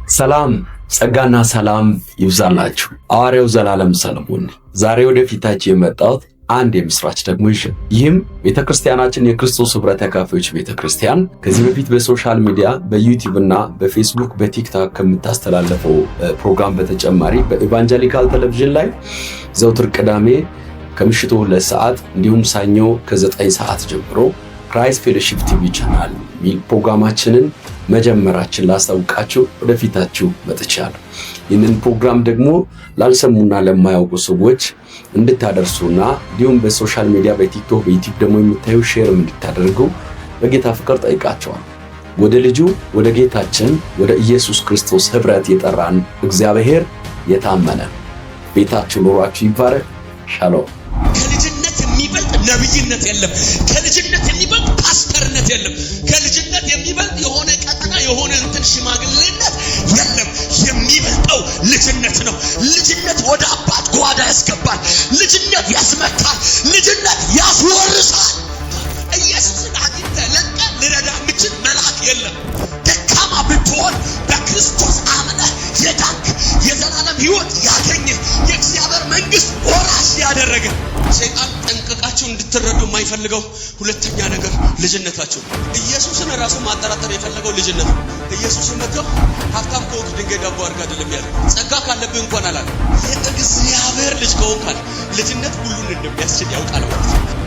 ሰላም ጸጋና ሰላም ይብዛላችሁ። ሐዋርያው ዘላለም ሰለሞን ዛሬ ወደፊታችሁ የመጣሁት አንድ የምስራች ደግሞ ይዤ ይህም ቤተክርስቲያናችን የክርስቶስ ህብረት ተካፋዮች ቤተክርስቲያን ከዚህ በፊት በሶሻል ሚዲያ በዩቲዩብ እና በፌስቡክ በቲክቶክ ከምታስተላልፈው ፕሮግራም በተጨማሪ በኢቫንጀሊካል ቴሌቪዥን ላይ ዘውትር ቅዳሜ ከምሽቱ 2 ሰዓት እንዲሁም ሰኞ ከ9 ሰዓት ጀምሮ ክራይስት ፌሎሺፕ ቲቪ ቻናል ሚል ፕሮግራማችንን መጀመራችን ላስታውቃችሁ ወደፊታችሁ መጥቻለሁ። ይህንን ፕሮግራም ደግሞ ላልሰሙና ለማያውቁ ሰዎች እንድታደርሱና እንዲሁም በሶሻል ሚዲያ በቲክቶክ በዩቲዩብ ደግሞ የምታዩ ሼር እንድታደርጉ በጌታ ፍቅር ጠይቃቸዋለሁ። ወደ ልጁ ወደ ጌታችን ወደ ኢየሱስ ክርስቶስ ህብረት የጠራን እግዚአብሔር የታመነ ቤታችሁ ኑሯችሁ ይባረክ። ሻሎም። ከልጅነት የሚበልጥ ነብይነት የለም። ከልጅነት የሚበልጥ ፓስተርነት የለም። ከልጅነት የሚበልጥ የሆነ ቀጠና የሆነ እንትን ሽማግሌነት የለም። የሚበልጠው ልጅነት ነው። ልጅነት ወደ አባት ጓዳ ያስገባል። ልጅነት ያስመካል። ልጅነት ያስወርሳል። ኢየሱስን አግኝተህ ለቀህ ልረዳ የምችል መልአክ የለም። ደካማ ብትሆን በክርስቶስ አምነህ የዳንክ የዘላለም ሕይወት ያገኘ የእግዚአብሔር መንግስት ወራሽ ያደረገ ሰይጣን ጠንቅቃችሁ እንድትረዱ የማይፈልገው ሁለተኛ ነገር ልጅነታችሁ። ኢየሱስን ራሱ ማጠራጠር የፈለገው ልጅነት ነው። ኢየሱስን መጥቶ ሀብታም ከሆንክ ድንጋይ ዳቦ አድርግ አይደለም ያለ፣ ጸጋ ካለብህ እንኳን አላለ። የእግዚአብሔር ልጅ ከሆንክ ልጅነት ሁሉን እንደሚያስችል ያውቃል ማለት ነው።